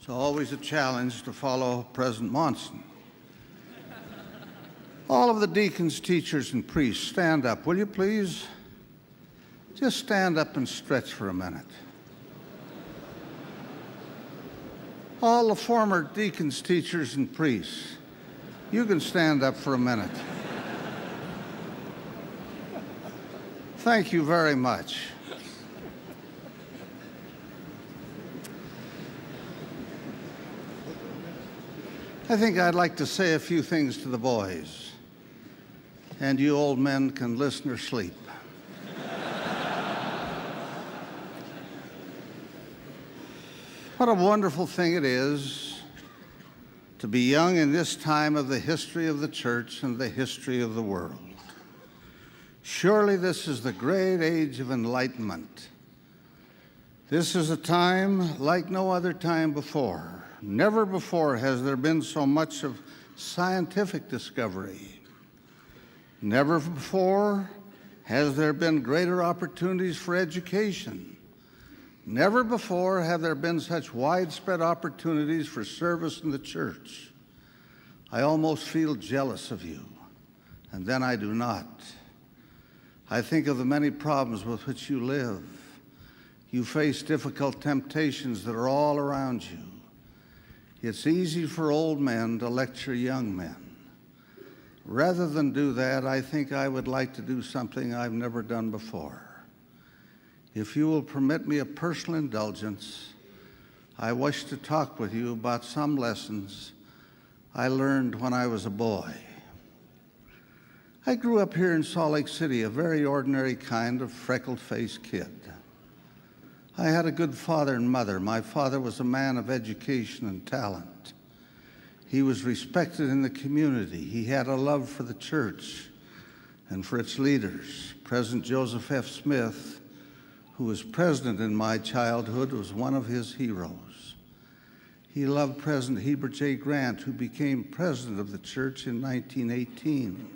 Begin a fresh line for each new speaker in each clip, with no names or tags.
It's always a challenge to follow President Monson. All of the deacons, teachers, and priests, stand up, will you please? Just stand up and stretch for a minute. All the former deacons, teachers, and priests, you can stand up for a minute. Thank you very much. I think I'd like to say a few things to the boys, and you old men can listen or sleep. What a wonderful thing it is to be young in this time of the history of the church and the history of the world. Surely this is the great age of enlightenment. This is a time like no other time before. Never before has there been so much of scientific discovery. Never before has there been greater opportunities for education. Never before have there been such widespread opportunities for service in the church. I almost feel jealous of you, and then I do not. I think of the many problems with which you live. You face difficult temptations that are all around you. It's easy for old men to lecture young men. Rather than do that, I think I would like to do something I've never done before. If you will permit me a personal indulgence, I wish to talk with you about some lessons I learned when I was a boy. I grew up here in Salt Lake City, a very ordinary kind of freckled-faced kid. I had a good father and mother. My father was a man of education and talent. He was respected in the community. He had a love for the church and for its leaders. President Joseph F. Smith, who was president in my childhood, was one of his heroes. He loved President Heber J. Grant, who became president of the church in 1918.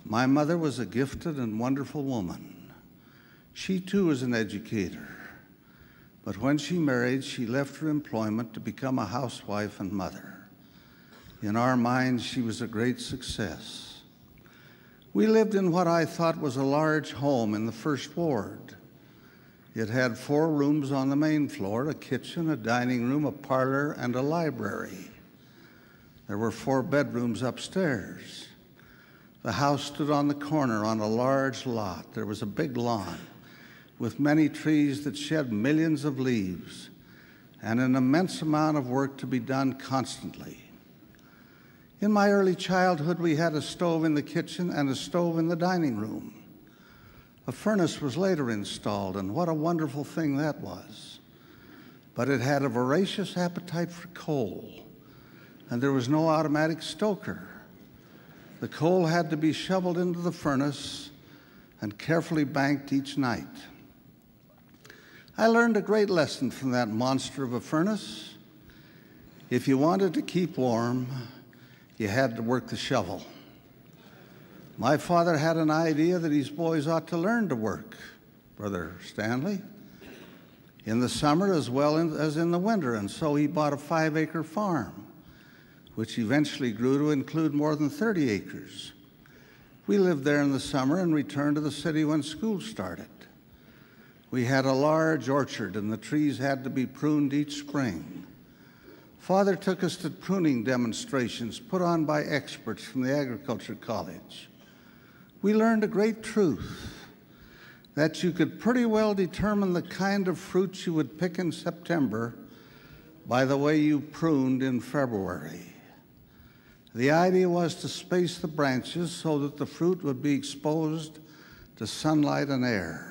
My mother was a gifted and wonderful woman. She too was an educator, but when she married, she left her employment to become a housewife and mother. In our minds, she was a great success. We lived in what I thought was a large home in the First Ward. It had 4 rooms on the main floor, a kitchen, a dining room, a parlor, and a library. There were 4 bedrooms upstairs. The house stood on the corner on a large lot. There was a big lawn with many trees that shed millions of leaves and an immense amount of work to be done constantly. In my early childhood, we had a stove in the kitchen and a stove in the dining room. A furnace was later installed, and what a wonderful thing that was. But it had a voracious appetite for coal, and there was no automatic stoker. The coal had to be shoveled into the furnace and carefully banked each night. I learned a great lesson from that monster of a furnace. If you wanted to keep warm, you had to work the shovel. My father had an idea that his boys ought to learn to work, Brother Stanley, in the summer as well as in the winter, and so he bought a 5-acre farm, which eventually grew to include more than 30 acres. We lived there in the summer and returned to the city when school started. We had a large orchard, and the trees had to be pruned each spring. Father took us to pruning demonstrations put on by experts from the Agriculture College. We learned a great truth, that you could pretty well determine the kind of fruit you would pick in September by the way you pruned in February. The idea was to space the branches so that the fruit would be exposed to sunlight and air.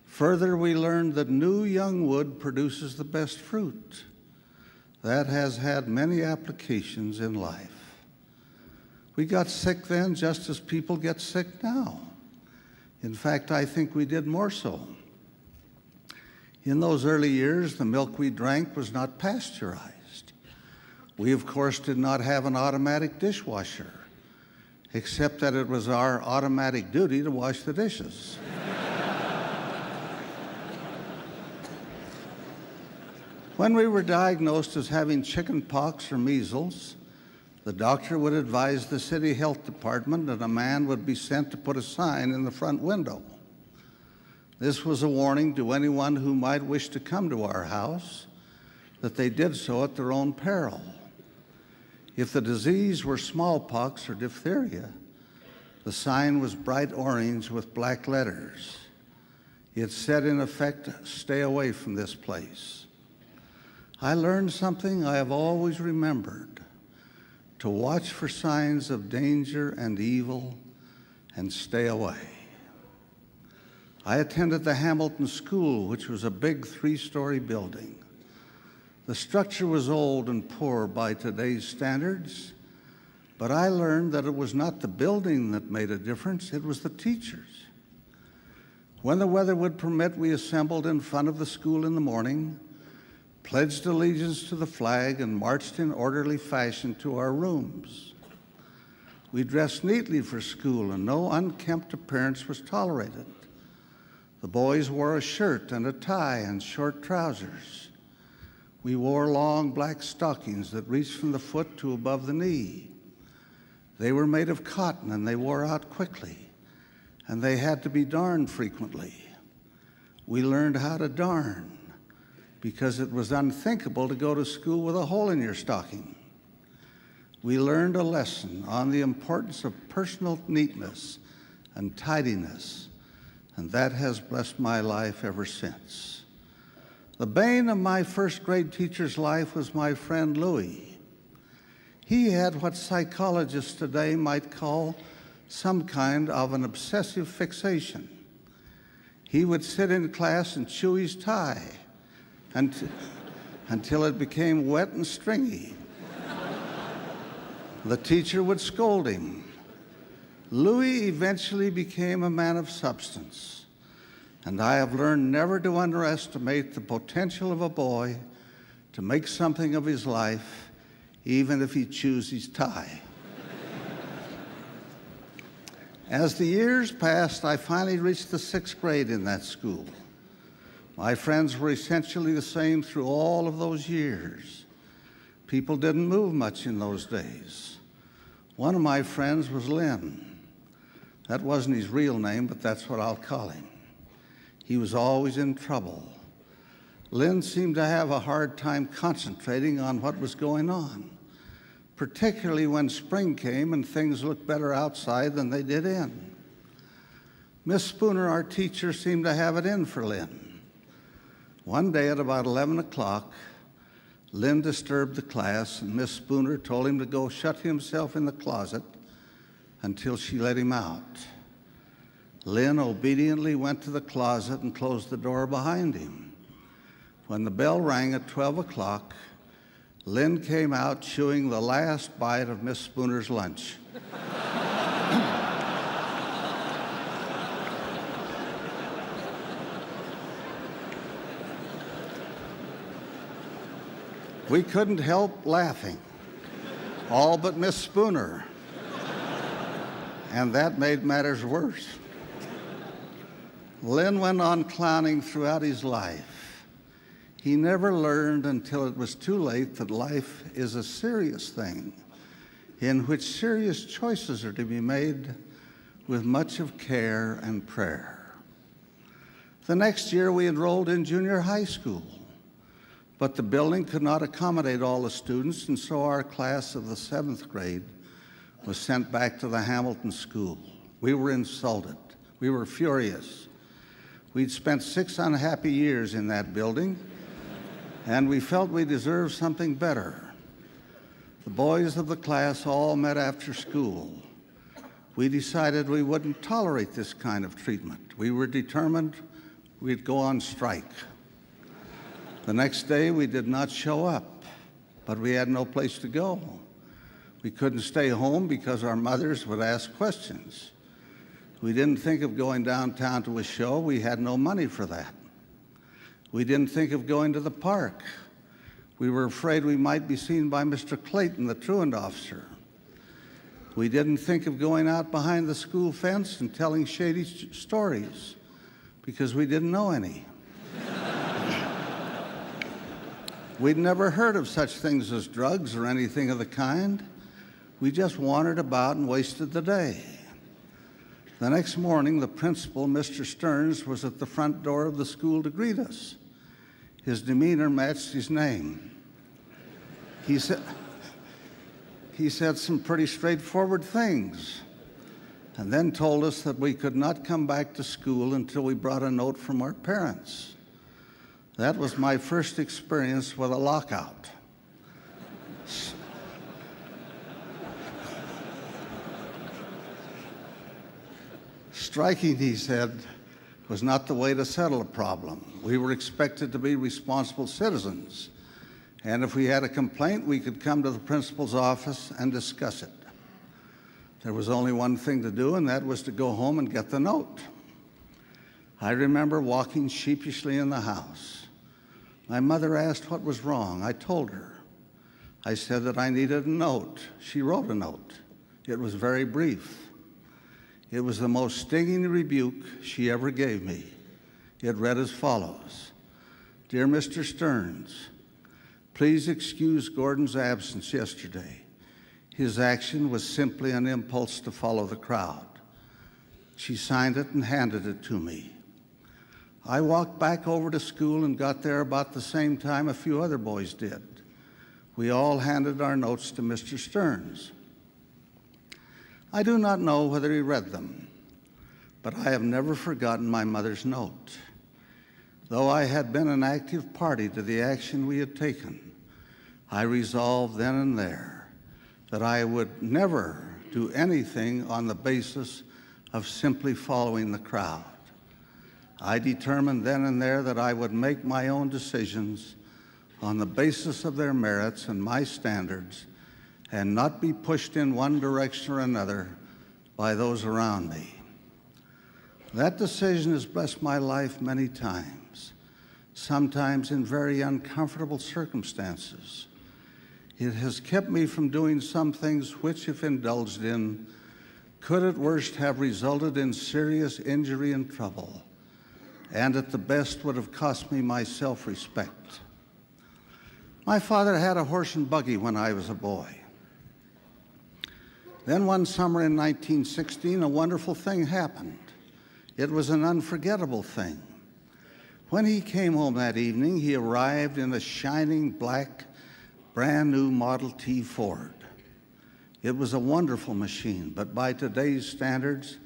Further, we learned that new young wood produces the best fruit. That has had many applications in life. We got sick then just as people get sick now. In fact, I think we did more so. In those early years, the milk we drank was not pasteurized. We, of course, did not have an automatic dishwasher, except that it was our automatic duty to wash the dishes. When we were diagnosed as having chicken pox or measles, the doctor would advise the city health department that a man would be sent to put a sign in the front window. This was a warning to anyone who might wish to come to our house that they did so at their own peril. If the disease were smallpox or diphtheria, the sign was bright orange with black letters. It said, in effect, "Stay away from this place." I learned something I have always remembered: to watch for signs of danger and evil and stay away. I attended the Hamilton School, which was a big 3-story building. The structure was old and poor by today's standards, but I learned that it was not the building that made a difference, it was the teachers. When the weather would permit, we assembled in front of the school in the morning, pledged allegiance to the flag, and marched in orderly fashion to our rooms. We dressed neatly for school, and no unkempt appearance was tolerated. The boys wore a shirt and a tie and short trousers. We wore long black stockings that reached from the foot to above the knee. They were made of cotton and they wore out quickly, and they had to be darned frequently. We learned how to darn because it was unthinkable to go to school with a hole in your stocking. We learned a lesson on the importance of personal neatness and tidiness, and that has blessed my life ever since. The bane of my first-grade teacher's life was my friend Louis. He had what psychologists today might call some kind of an obsessive fixation. He would sit in class and chew his tie until it became wet and stringy. The teacher would scold him. Louis eventually became a man of substance, and I have learned never to underestimate the potential of a boy to make something of his life, even if he chews his tie. As the years passed, I finally reached the 6th grade in that school. My friends were essentially the same through all of those years. People didn't move much in those days. One of my friends was Lynn. That wasn't his real name, but that's what I'll call him. He was always in trouble. Lynn seemed to have a hard time concentrating on what was going on, particularly when spring came and things looked better outside than they did in. Miss Spooner, our teacher, seemed to have it in for Lynn. One day at about 11 o'clock, Lynn disturbed the class, and Miss Spooner told him to go shut himself in the closet until she let him out. Lynn obediently went to the closet and closed the door behind him. When the bell rang at 12 o'clock, Lynn came out chewing the last bite of Miss Spooner's lunch. We couldn't help laughing, all but Miss Spooner, and that made matters worse. Lynn went on clowning throughout his life. He never learned until it was too late that life is a serious thing in which serious choices are to be made with much of care and prayer. The next year we enrolled in junior high school, but the building could not accommodate all the students, and so our class of the 7th grade was sent back to the Hamilton School. We were insulted. We were furious. We'd spent 6 unhappy years in that building, and we felt we deserved something better. The boys of the class all met after school. We decided we wouldn't tolerate this kind of treatment. We were determined we'd go on strike. The next day, we did not show up, but we had no place to go. We couldn't stay home because our mothers would ask questions. We didn't think of going downtown to a show. We had no money for that. We didn't think of going to the park. We were afraid we might be seen by Mr. Clayton, the truant officer. We didn't think of going out behind the school fence and telling shady stories because we didn't know any. We'd never heard of such things as drugs or anything of the kind. We just wandered about and wasted the day. The next morning, the principal, Mr. Stearns, was at the front door of the school to greet us. His demeanor matched his name. He said some pretty straightforward things, and then told us that we could not come back to school until we brought a note from our parents. That was my first experience with a lockout. Striking, he said, was not the way to settle a problem. We were expected to be responsible citizens, and if we had a complaint, we could come to the principal's office and discuss it. There was only one thing to do, and that was to go home and get the note. I remember walking sheepishly in the house. My mother asked what was wrong. I told her. I said that I needed a note. She wrote a note. It was very brief. It was the most stinging rebuke she ever gave me. It read as follows: Dear Mr. Stearns, please excuse Gordon's absence yesterday. His action was simply an impulse to follow the crowd. She signed it and handed it to me. I walked back over to school and got there about the same time a few other boys did. We all handed our notes to Mr. Stearns. I do not know whether he read them, but I have never forgotten my mother's note. Though I had been an active party to the action we had taken, I resolved then and there that I would never do anything on the basis of simply following the crowd. I determined then and there that I would make my own decisions on the basis of their merits and my standards, and not be pushed in one direction or another by those around me. That decision has blessed my life many times, sometimes in very uncomfortable circumstances. It has kept me from doing some things which, if indulged in, could at worst have resulted in serious injury and trouble, and at the best would have cost me my self-respect. My father had a horse and buggy when I was a boy. Then one summer in 1916, a wonderful thing happened. It was an unforgettable thing. When he came home that evening, he arrived in a shining black, brand new Model T Ford. It was a wonderful machine, but by today's standards,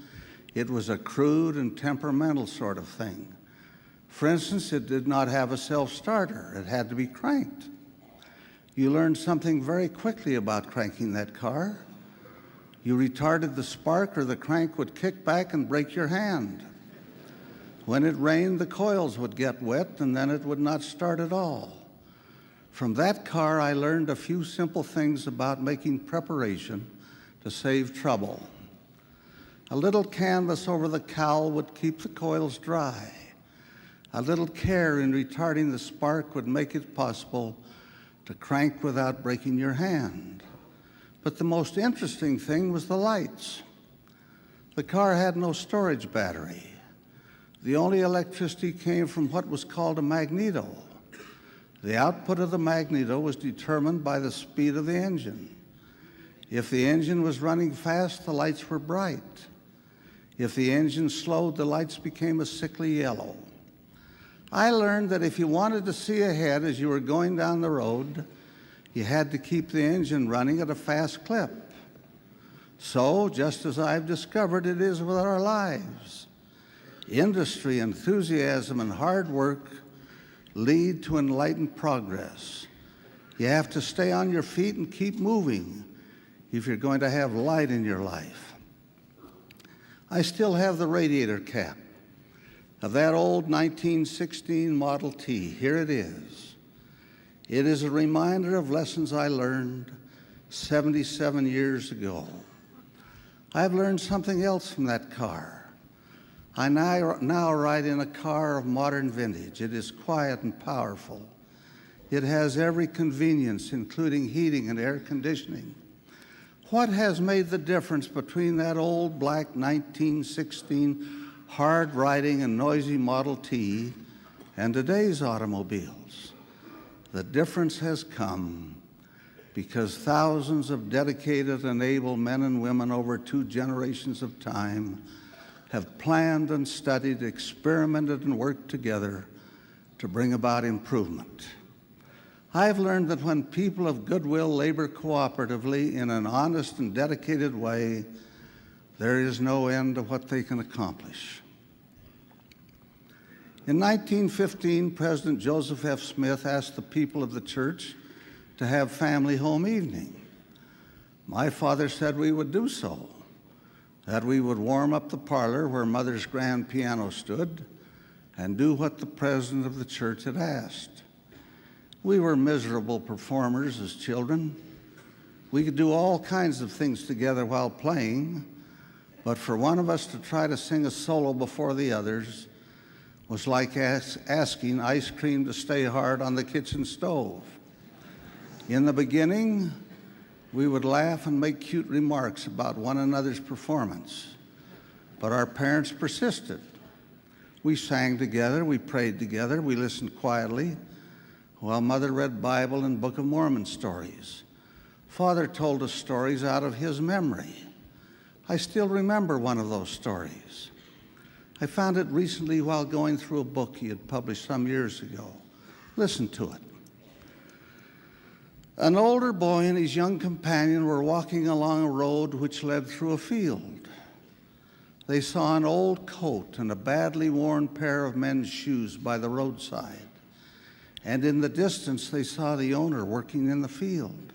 it was a crude and temperamental sort of thing. For instance, it did not have a self-starter. It had to be cranked. You learned something very quickly about cranking that car. You retarded the spark, or the crank would kick back and break your hand. When it rained, the coils would get wet, and then it would not start at all. From that car, I learned a few simple things about making preparation to save trouble. A little canvas over the cowl would keep the coils dry. A little care in retarding the spark would make it possible to crank without breaking your hand. But the most interesting thing was the lights. The car had no storage battery. The only electricity came from what was called a magneto. The output of the magneto was determined by the speed of the engine. If the engine was running fast, the lights were bright. If the engine slowed, the lights became a sickly yellow. I learned that if you wanted to see ahead as you were going down the road, you had to keep the engine running at a fast clip. So, just as I've discovered it is with our lives, industry, enthusiasm, and hard work lead to enlightened progress. You have to stay on your feet and keep moving if you're going to have light in your life. I still have the radiator cap of that old 1916 Model T. Here it is. It is a reminder of lessons I learned 77 years ago. I've learned something else from that car. I now ride in a car of modern vintage. It is quiet and powerful. It has every convenience, including heating and air conditioning. What has made the difference between that old black 1916 hard-riding and noisy Model T and today's automobiles? The difference has come because thousands of dedicated and able men and women over 2 generations of time have planned and studied, experimented, and worked together to bring about improvement. I've learned that when people of goodwill labor cooperatively in an honest and dedicated way, there is no end to what they can accomplish. In 1915, President Joseph F. Smith asked the people of the church to have family home evening. My father said we would do so, that we would warm up the parlor where Mother's grand piano stood and do what the president of the church had asked. We were miserable performers as children. We could do all kinds of things together while playing, but for one of us to try to sing a solo before the others was like asking ice cream to stay hard on the kitchen stove. In the beginning, we would laugh and make cute remarks about one another's performance, but our parents persisted. We sang together, we prayed together, we listened quietly while Mother read Bible and Book of Mormon stories. Father told us stories out of his memory. I still remember one of those stories. I found it recently while going through a book he had published some years ago. Listen to it. An older boy and his young companion were walking along a road which led through a field. They saw an old coat and a badly worn pair of men's shoes by the roadside, and in the distance they saw the owner working in the field.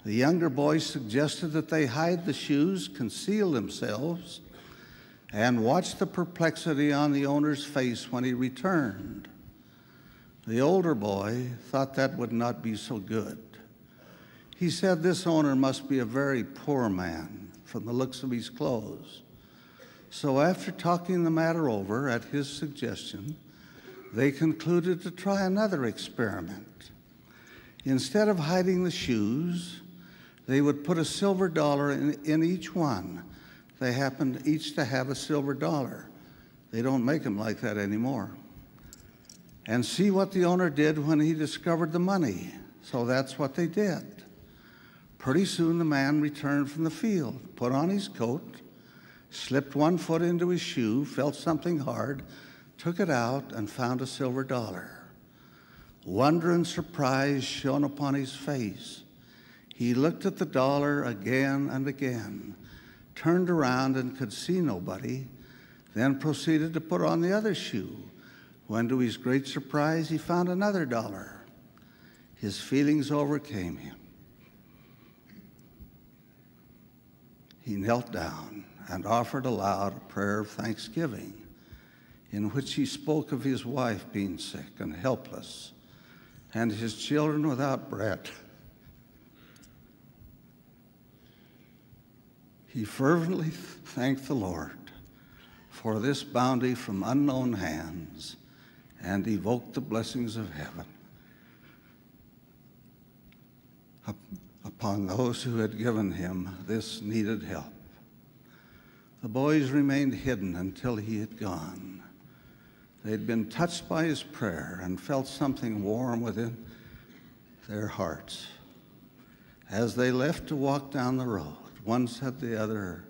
The younger boy suggested that they hide the shoes, conceal themselves, and watch the perplexity on the owner's face when he returned. The older boy thought that would not be so good. He said this owner must be a very poor man from the looks of his clothes. So after talking the matter over at his suggestion, they concluded to try another experiment. Instead of hiding the shoes, they would put a silver dollar in each one. They happened each to have a silver dollar. They don't make them like that anymore. And see what the owner did when he discovered the money. So that's what they did. Pretty soon the man returned from the field, put on his coat, slipped one foot into his shoe, felt something hard, took it out, and found a silver dollar. Wonder and surprise shone upon his face. He looked at the dollar again and again, turned around and could see nobody, then proceeded to put on the other shoe, when to his great surprise he found another dollar. His feelings overcame him. He knelt down and offered aloud a prayer of thanksgiving in which he spoke of his wife being sick and helpless and his children without bread. He fervently thanked the Lord for this bounty from unknown hands and evoked the blessings of heaven upon those who had given him this needed help. The boys remained hidden until he had gone. They'd been touched by his prayer and felt something warm within their hearts. As they left to walk down the road, one said to the other,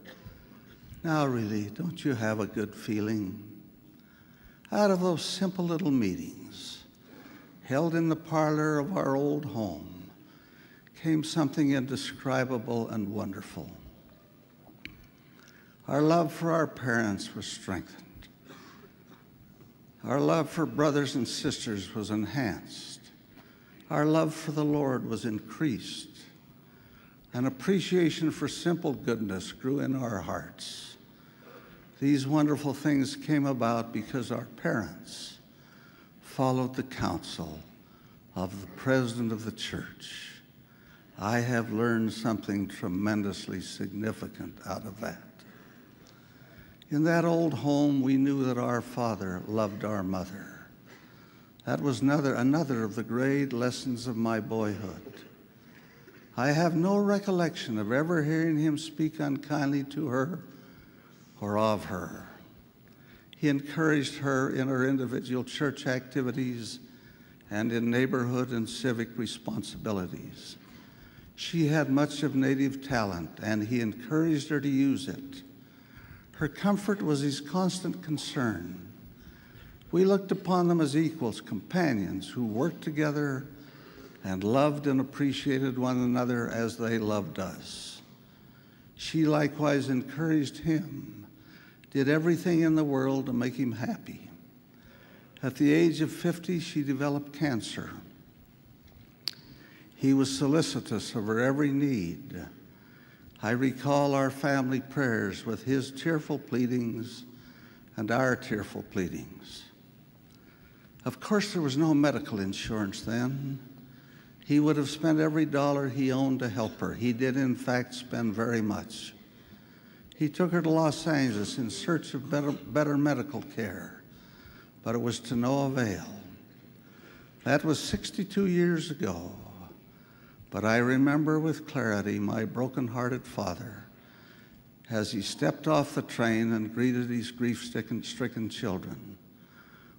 "Now really, don't you have a good feeling?" Out of those simple little meetings, held in the parlor of our old home, came something indescribable and wonderful. Our love for our parents was strengthened. Our love for brothers and sisters was enhanced. Our love for the Lord was increased. An appreciation for simple goodness grew in our hearts. These wonderful things came about because our parents followed the counsel of the president of the church. I have learned something tremendously significant out of that. In that old home, we knew that our father loved our mother. That was another of the great lessons of my boyhood. I have no recollection of ever hearing him speak unkindly to her or of her. He encouraged her in her individual church activities and in neighborhood and civic responsibilities. She had much of native talent, and he encouraged her to use it. Her comfort was his constant concern. We looked upon them as equals, companions who worked together and loved and appreciated one another as they loved us. She likewise encouraged him, did everything in the world to make him happy. At the age of 50, she developed cancer. He was solicitous of her every need. I recall our family prayers with his tearful pleadings and our tearful pleadings. Of course, there was no medical insurance then. He would have spent every dollar he owned to help her. He did, in fact, spend very much. He took her to Los Angeles in search of better medical care, but it was to no avail. That was 62 years ago, but I remember with clarity my broken-hearted father as he stepped off the train and greeted his grief-stricken children.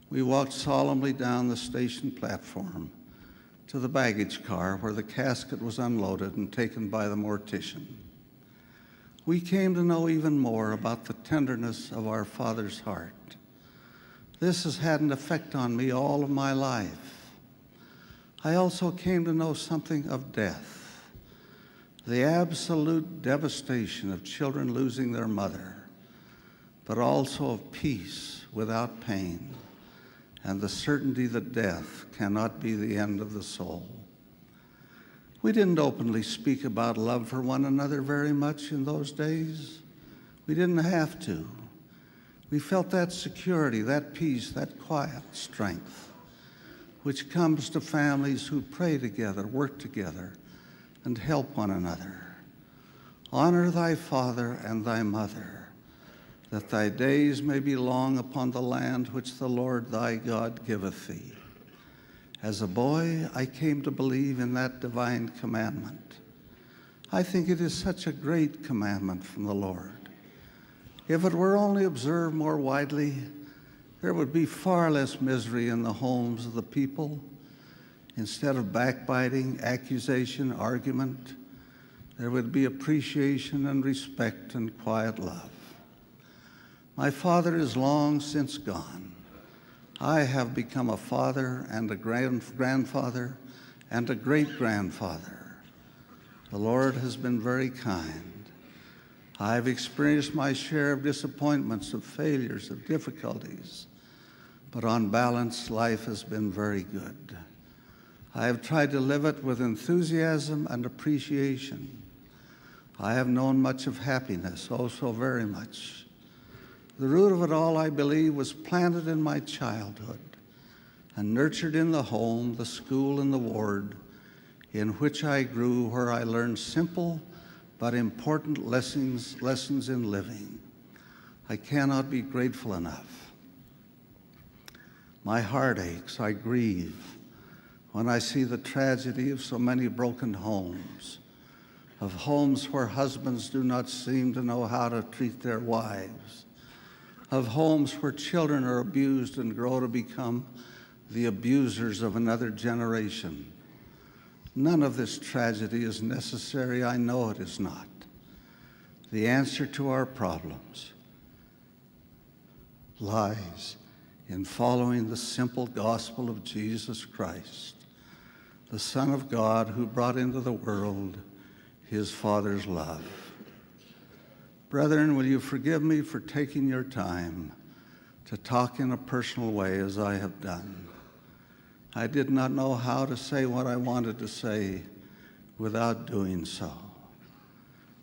We walked solemnly down the station platform to the baggage car where the casket was unloaded and taken by the mortician. We came to know even more about the tenderness of our Father's heart. This has had an effect on me all of my life. I also came to know something of death, the absolute devastation of children losing their mother, but also of peace without pain, and the certainty that death cannot be the end of the soul. We didn't openly speak about love for one another very much in those days. We didn't have to. We felt that security, that peace, that quiet strength, which comes to families who pray together, work together, and help one another. Honor thy father and thy mother, that thy days may be long upon the land which the Lord thy God giveth thee. As a boy, I came to believe in that divine commandment. I think it is such a great commandment from the Lord. If it were only observed more widely, there would be far less misery in the homes of the people. Instead of backbiting, accusation, argument, there would be appreciation and respect and quiet love. My father is long since gone. I have become a father and a grandfather and a great-grandfather. The Lord has been very kind. I've experienced my share of disappointments, of failures, of difficulties, but on balance, life has been very good. I have tried to live it with enthusiasm and appreciation. I have known much of happiness, oh so very much. The root of it all, I believe, was planted in my childhood and nurtured in the home, the school, and the ward in which I grew, where I learned simple but important lessons in living. I cannot be grateful enough. My heart aches, I grieve when I see the tragedy of so many broken homes, of homes where husbands do not seem to know how to treat their wives, of homes where children are abused and grow to become the abusers of another generation. None of this tragedy is necessary. I know it is not. The answer to our problems lies in following the simple gospel of Jesus Christ, the Son of God who brought into the world his Father's love. Brethren, will you forgive me for taking your time to talk in a personal way as I have done? I did not know how to say what I wanted to say without doing so.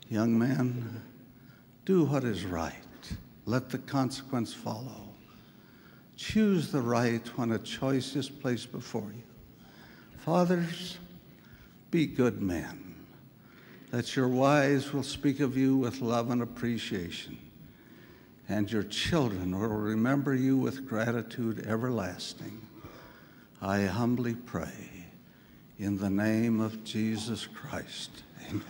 Young men, do what is right. Let the consequence follow. Choose the right when a choice is placed before you. Fathers, be good men, that your wives will speak of you with love and appreciation, and your children will remember you with gratitude everlasting. I humbly pray in the name of Jesus Christ. Amen.